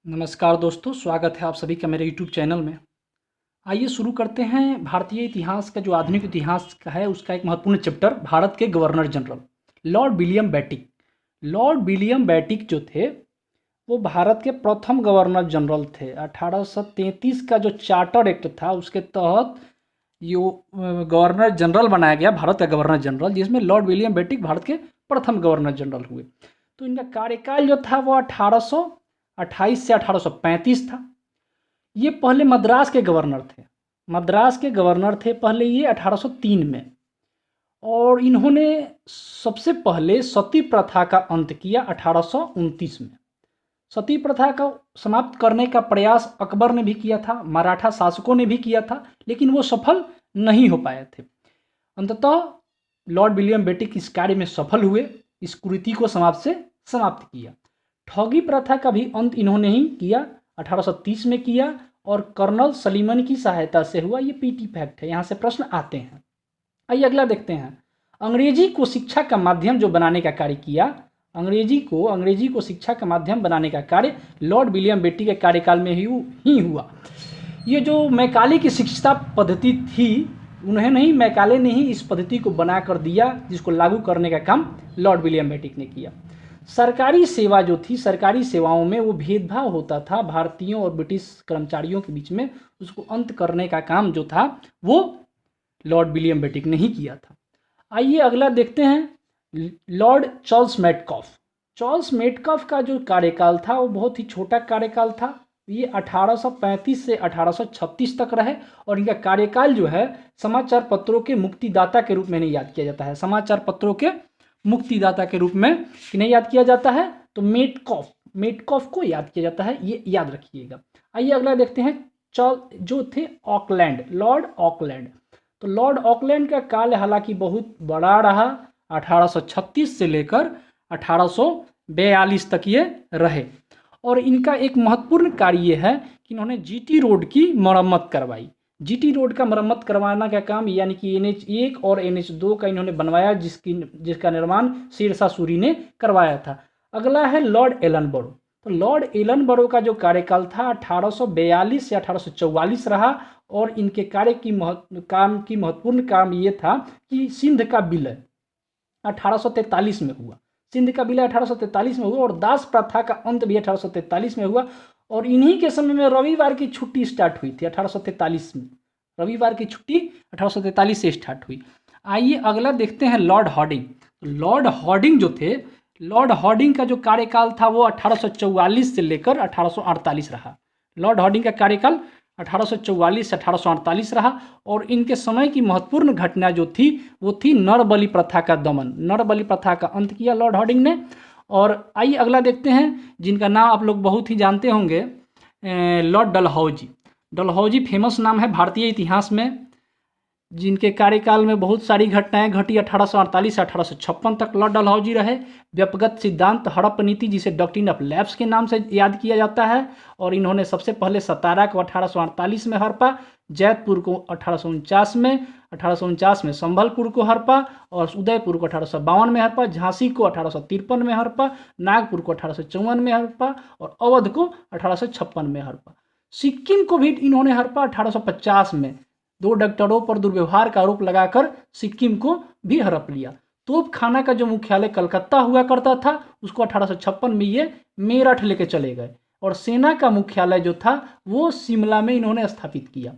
नमस्कार दोस्तों, स्वागत है आप सभी का मेरे यूट्यूब चैनल में। आइए शुरू करते हैं भारतीय इतिहास का जो आधुनिक इतिहास का है उसका एक महत्वपूर्ण चैप्टर, भारत के governor general lord William Bentinck. Lord William Bentinck जो थे वो भारत के प्रथम गवर्नर जनरल थे। 1833 का जो चार्टर एक्ट था उसके तहत यो गवर्नर जनरल बनाया गया, भारत का गवर्नर जनरल, जिसमें लॉर्ड विलियम बेटिक भारत के प्रथम गवर्नर जनरल हुए। तो इनका कार्यकाल जो था वो 1828 से 1835 था। ये पहले मद्रास के गवर्नर थे। मद्रास के गवर्नर थे पहले ये 1803 में। और इन्होंने सबसे पहले सती प्रथा का अंत किया 1829 में। सती प्रथा को समाप्त करने का प्रयास अकबर ने भी किया था, मराठा शासकों ने भी किया था, लेकिन वो सफल नहीं हो पाए थे। अंततः लॉर्ड विलियम बेटिक इस कार्य में सफल हुए, इस कुरीति को समाप्त किया। ठगी प्रथा का भी अंत इन्होंने ही किया, 1830 में किया, और कर्नल सलीमन की सहायता से हुआ। ये पीटी फैक्ट है, यहाँ से प्रश्न आते हैं। आइए अगला देखते हैं। अंग्रेजी को शिक्षा का माध्यम जो बनाने का कार्य किया, अंग्रेजी को शिक्षा का माध्यम बनाने का कार्य लॉर्ड विलियम बेटिक के कार्यकाल में ही हुआ। ये जो मैकाले की शिक्षा पद्धति थी, उन्होंने ही, मैकाले ने ही इस पद्धति को बना कर दिया, जिसको लागू करने का काम लॉर्ड विलियम बेटिक ने किया। सरकारी सेवा जो थी, सरकारी सेवाओं में वो भेदभाव होता था भारतीयों और ब्रिटिश कर्मचारियों के बीच में, उसको अंत करने का काम जो था वो लॉर्ड विलियम बेटिक ने ही किया था। आइए अगला देखते हैं, Lord Charles Metcalfe. Charles Metcalfe का जो कार्यकाल था वो बहुत ही छोटा कार्यकाल था। ये 1835 से 1836 तक रहे, और इनका कार्यकाल जो है समाचार पत्रों के मुक्तिदाता के रूप में नहीं याद किया जाता है। समाचार पत्रों के मुक्तिदाता के रूप में किन्हें याद किया जाता है? तो मेटकॉफ को याद किया जाता है, ये याद रखिएगा। आइए अगला देखते हैं, जो थे ऑकलैंड, लॉर्ड ऑकलैंड। तो लॉर्ड ऑकलैंड का काल हालांकि बहुत बड़ा रहा, 1836 से लेकर 1842 तक ये रहे। और इनका एक महत्वपूर्ण कार्य ये है कि इन्होंने जीटी रोड की मरम्मत करवाई। जीटी रोड का मरम्मत करवाना का काम, यानी कि NH1 और NH2 का इन्होंने बनवाया, जिसका निर्माण शेरशाह सूरी ने करवाया था। अगला है लॉर्ड एलनबरो। तो लॉर्ड एलनबरो का जो कार्यकाल था 1842 से 1844 रहा, और इनके कार्य की महत्वपूर्ण काम ये था कि सिंध का विलय 1843 में हुआ। सिंध का विलय 1843 में हुआ, और दास प्रथा का अंत भी 1843 में हुआ। और इन्हीं के समय में रविवार की छुट्टी स्टार्ट हुई थी 1843 में। रविवार की छुट्टी 1843 से स्टार्ट हुई। आइए अगला देखते हैं, लॉर्ड हॉर्डिंग। लॉर्ड हॉर्डिंग जो थे, लॉर्ड हॉर्डिंग का जो कार्यकाल था वो 1844 से लेकर 1848 रहा। लॉर्ड हॉर्डिंग का कार्यकाल 1844 से 1848 रहा, और इनके समय की महत्वपूर्ण घटना जो थी वो थी नरबलि प्रथा का दमन। नरबलि प्रथा का अंत किया लॉर्ड हॉर्डिंग ने। और आइए अगला देखते हैं, जिनका नाम आप लोग बहुत ही जानते होंगे, लॉर्ड डलहौजी। डलहौजी फेमस नाम है भारतीय इतिहास में, जिनके कार्यकाल में बहुत सारी घटनाएं घटी। 1848 से 1856 तक लॉर्ड डलहौजी रहे। व्यक्तिगत सिद्धांत हड़प्पा नीति, जिसे डॉक्ट्रिन ऑफ लैप्स के नाम से याद किया जाता है, और इन्होंने सबसे पहले सतारा को 1848 में हड़पा, जैतपुर को 1849 में संभलपुर को हड़पा, और उदयपुर को 1852 में हड़पा, झांसी को 1853 में हड़पा, नागपुर को 1854 में हड़पा, और अवध को 1856 में हड़पा। सिक्किम को भी इन्होंने हड़पा 1850 में। 2 डॉक्टरों पर दुर्व्यवहार का आरोप लगाकर सिक्किम को भी हड़प लिया। तोप खाना का जो मुख्यालय कलकत्ता हुआ करता था, उसको 1856 में ये मेरठ लेके चले गए, और सेना का मुख्यालय जो था वो शिमला में इन्होंने स्थापित किया।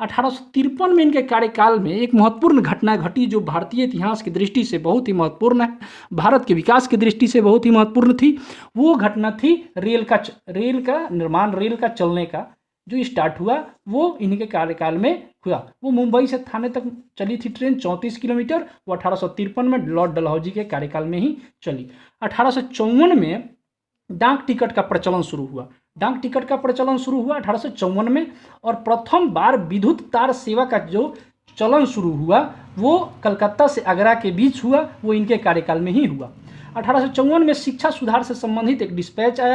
1853 में इनके कार्यकाल में एक महत्वपूर्ण घटना घटी, जो भारतीय इतिहास की दृष्टि से बहुत ही महत्वपूर्ण है, भारत के विकास की दृष्टि से बहुत ही महत्वपूर्ण थी। वो घटना थी रेल का निर्माण, रेल का चलने का जो स्टार्ट हुआ वो इनके कार्यकाल में हुआ। वो मुंबई से थाने तक चली थी ट्रेन, 34 किलोमीटर। वो 1853 में लॉर्ड डलहौजी के कार्यकाल में ही चली। 1854 में डाक टिकट का प्रचलन शुरू हुआ। 1854 में, और प्रथम बार विद्युत तार सेवा का जो चलन शुरू हुआ वो कलकत्ता से आगरा के बीच हुआ, वो इनके कार्यकाल में ही हुआ। 1854 में शिक्षा सुधार से संबंधित एक डिस्पैच आया